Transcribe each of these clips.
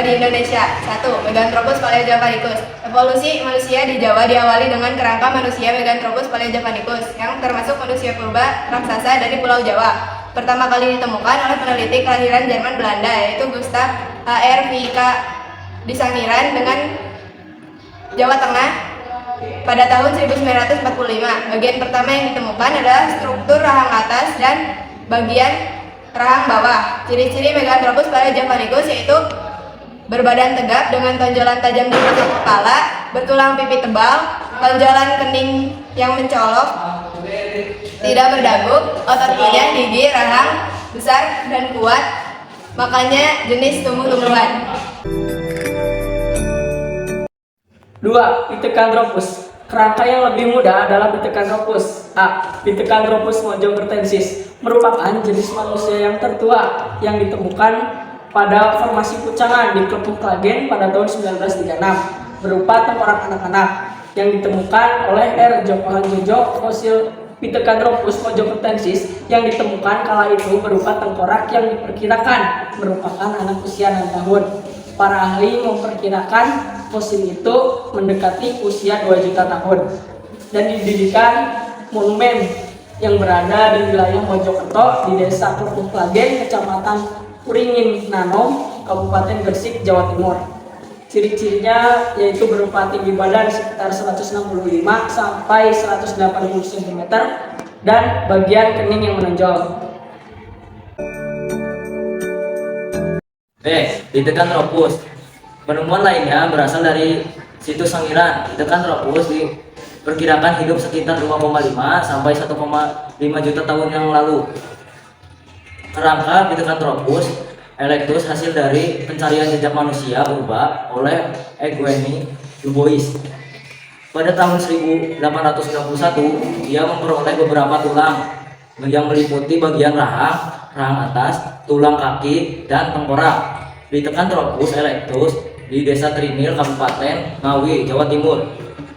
di Indonesia. 1. Meganthropus paleojavanicus. Evolusi manusia di Jawa diawali dengan kerangka manusia Meganthropus paleojavanicus yang termasuk manusia purba raksasa dari Pulau Jawa. Pertama kali ditemukan oleh peneliti kelahiran Jerman Belanda yaitu Gustav H.R. Vika di Sangiran dengan Jawa Tengah pada tahun 1945. Bagian pertama yang ditemukan adalah struktur rahang atas dan bagian rahang bawah. Ciri-ciri Meganthropus paleojavanicus yaitu berbadan tegap dengan tonjolan tajam di belakang kepala, bertulang pipi tebal, tonjolan kening yang mencolok, tidak berdagu, otot kunyah, gigi, rahang besar dan kuat, makanya jenis tumbuh-tumbuhan. 2. Pithecanthropus. Kerangka yang lebih mudah adalah Pithecanthropus. A. Pithecanthropus mojocertensis merupakan jenis manusia yang tertua yang ditemukan pada formasi pucangan di Klepuk Klagen pada tahun 1936 berupa tengkorak anak-anak yang ditemukan oleh R. Jokohan Jojo. Fosil Pithecanthropus mojocertensis yang ditemukan kala itu berupa tengkorak yang diperkirakan merupakan anak usia 6 tahun. Para ahli memperkirakan fosil itu mendekati usia 2 juta tahun dan didirikan monumen yang berada di wilayah Mojokerto di Desa Klepuk Klagen, Kecamatan Kuringin Nanom, Kabupaten Gresik, Jawa Timur. Ciri-cirinya yaitu berupa tinggi badan sekitar 165 sampai 180 cm dan bagian kening yang menonjol. B. Pithecanthropus. Penemuan lainnya berasal dari situs Sangiran. Pithecanthropus diperkirakan hidup sekitar 2,5 sampai 1,5 juta tahun yang lalu. Kerangka Pithecanthropus erectus hasil dari pencarian jejak manusia purba oleh Eugenie Dubois. Pada tahun 1861, dia memperoleh beberapa tulang yang meliputi bagian rahang atas, tulang kaki, dan tengkorak. Pithecanthropus erectus di Desa Trinil, Kabupaten Ngawi, Jawa Timur.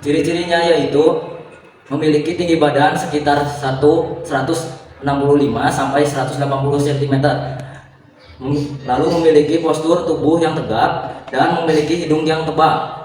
Ciri-cirinya yaitu memiliki tinggi badan sekitar 165 sampai 180 cm. Lalu memiliki postur tubuh yang tegap dan memiliki hidung yang tebal.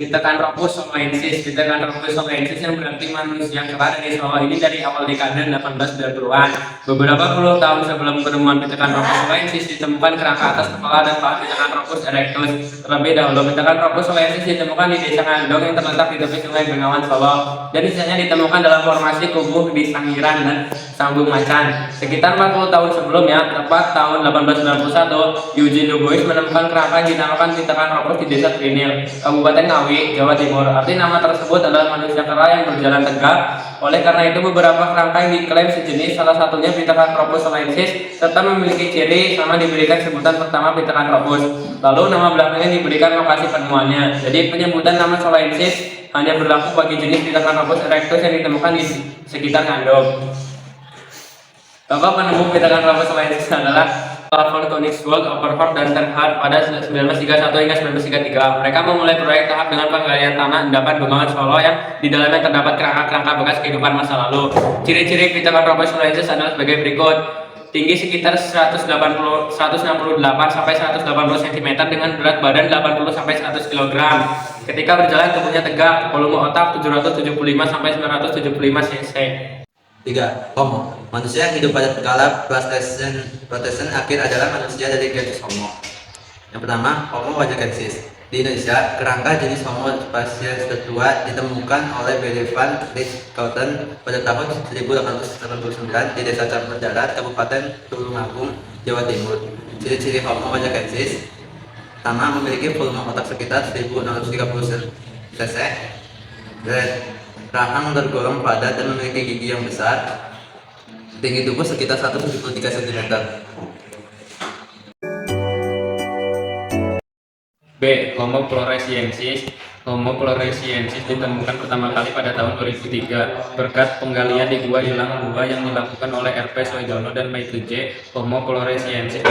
Pithecanthropus somaensis. Pithecanthropus somaensis yang berarti manusia kera dari Solo ini dari awal dekade 1890-an. Beberapa puluh tahun sebelum penemuan Pithecanthropus somaensis ditemukan kerangka atas kepala dan paha Pithecanthropus erectus. Terlebih dahulu Pithecanthropus somaensis ditemukan di Desa Ngandong yang terletak di tepi Sungai Bengawan, Solo, dan sisanya ditemukan dalam formasi kubuh di Sangiran dan Sambung Macan. Sekitar 40 tahun sebelumnya, tepat tahun 1891, Eugene Dubois menemukan kerangka yang dinamakan Pithecanthropus di Desa Trinil, Kabupaten Ngawi, Jawa Timur. Arti nama tersebut adalah manusia kera yang berjalan tegak. Oleh karena itu beberapa kerangka yang diklaim sejenis, salah satunya Pithecanthropus somaensis, serta memiliki ciri sama diberikan sebutan pertama Pithecanthropus. Lalu nama belakangnya diberikan lokasi penemuannya. Jadi penyebutan nama somaensis hanya berlaku bagi jenis Pithecanthropus erectus yang ditemukan di sekitar Ngandong. Tokoh penemu Pithecanthropus somaensis adalah Von Koenigswald, Overholt, dan Ternhard pada 1931 hingga 1933. Mereka memulai proyek tahap dengan penggalian tanah endapan Bengawan Solo yang di dalamnya terdapat kerangka-kerangka bekas kehidupan masa lalu. Ciri-ciri Pithecanthropus somaensis adalah sebagai berikut. Tinggi sekitar 168 sampai 180 cm dengan berat badan 80 sampai 100 kg. Ketika berjalan tubuhnya tegak, volume otak 775 sampai 975 cc. 3. Homo. Manusia yang hidup pada skala Pleistocene akhir adalah manusia dari genus Homo. Yang pertama, Homo wajakensis. Di Indonesia, kerangka jenis Homo sapiens tertua ditemukan oleh Barry van Richthofen pada tahun 1889 di Desa Campur Darat, Kabupaten Tulungagung, Jawa Timur. Ciri-ciri Homo wajakensis: pertama, memiliki volume otak sekitar 1630 cc. Rahang tergolong padat dan memiliki gigi yang besar. Tinggi tubuh sekitar 173 cm. B. Homo floresiensis. Homo floresiensis ditemukan pertama kali pada tahun 2003 berkat penggalian di gua Ilang Gua yang dilakukan oleh R.P. Soejono dan Maitri J. Homo floresiensis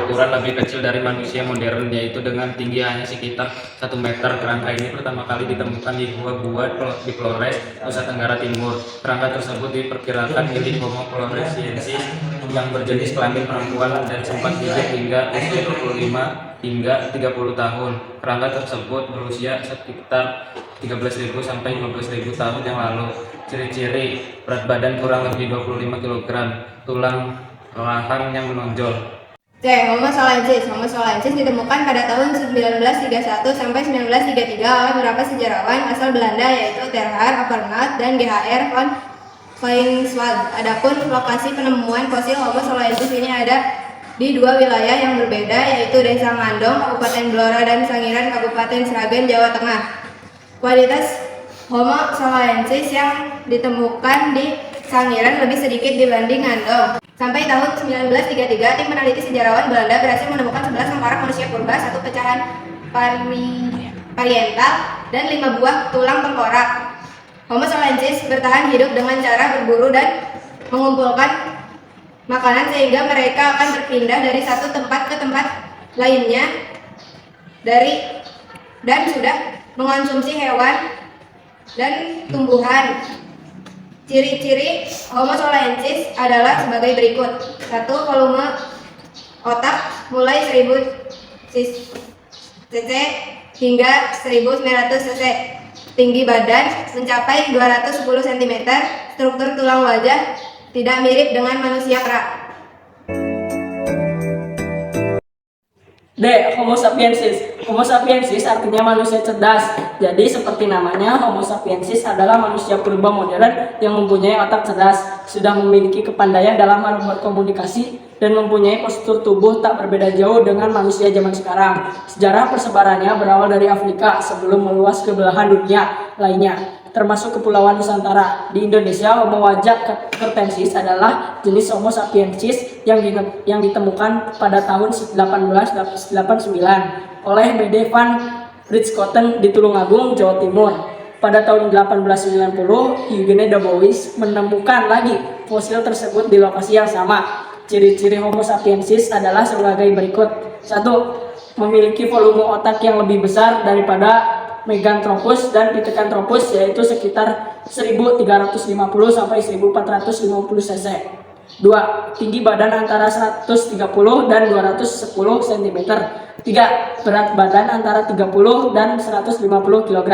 berukuran lebih kecil dari manusia modern, yaitu dengan tinggi hanya sekitar 1 meter. Kerangka ini pertama kali ditemukan di gua-gua di Flores, Nusa Tenggara Timur. Kerangka tersebut diperkirakan milik Homo floresiensis yang berjenis kelamin perempuan dan sempat hidup hingga usia 25 hingga 30 tahun. Kerangka tersebut berusia sekitar 13.000 sampai 15.000 tahun yang lalu. Ciri-ciri: berat badan kurang lebih 25 kg, tulang rahang yang menonjol. C. Homo solensis. Homo solensis ditemukan pada tahun 1931 sampai 1933 oleh beberapa sejarawan asal Belanda, yaitu Terhar Apernaut dan Ghr von Koenigswald. Adapun lokasi penemuan fosil Homo solensis ini ada di 2 wilayah yang berbeda, yaitu Desa Mandong, Kabupaten Blora, dan Sangiran, Kabupaten Sragen, Jawa Tengah. Kualitas Homo solensis yang ditemukan di Sangiran lebih sedikit dibanding Ngandong. Sampai tahun 1933, tim peneliti sejarawan Belanda berhasil menemukan 11 tengkorak manusia purba, 1 pecahan parietal, dan 5 buah tulang tengkorak. Homo solensis bertahan hidup dengan cara berburu dan mengumpulkan makanan, sehingga mereka akan berpindah dari satu tempat ke tempat lainnya dan sudah mengonsumsi hewan dan tumbuhan. Ciri-ciri Homo solensis adalah sebagai berikut. 1. Volume otak mulai 1000 cc hingga 1900 cc. Tinggi badan mencapai 210 cm. Struktur tulang wajah tidak mirip dengan manusia kera. D. Homo sapiensis. Homo sapiensis artinya manusia cerdas. Jadi seperti namanya, Homo sapiensis adalah manusia purba modern yang mempunyai otak cerdas, sudah memiliki kepandaian dalam berkomunikasi, dan mempunyai postur tubuh tak berbeda jauh dengan manusia zaman sekarang. Sejarah persebarannya berawal dari Afrika sebelum meluas ke belahan dunia lainnya, termasuk Kepulauan Nusantara. Di Indonesia, Homo wajak-kertensis adalah jenis Homo sapiensis yang ditemukan pada tahun 1889 oleh B.D. van Rietschoten di Tulungagung, Jawa Timur. Pada tahun 1890, Eugene Debouis menemukan lagi fosil tersebut di lokasi yang sama. Ciri-ciri Homo sapiensis adalah sebagai berikut. 1. Memiliki volume otak yang lebih besar daripada Meganthropus dan Pithecanthropus, yaitu sekitar 1350 sampai 1450 cc. 2. Tinggi badan antara 130 dan 210 cm. 3. Berat badan antara 30 dan 150 kg.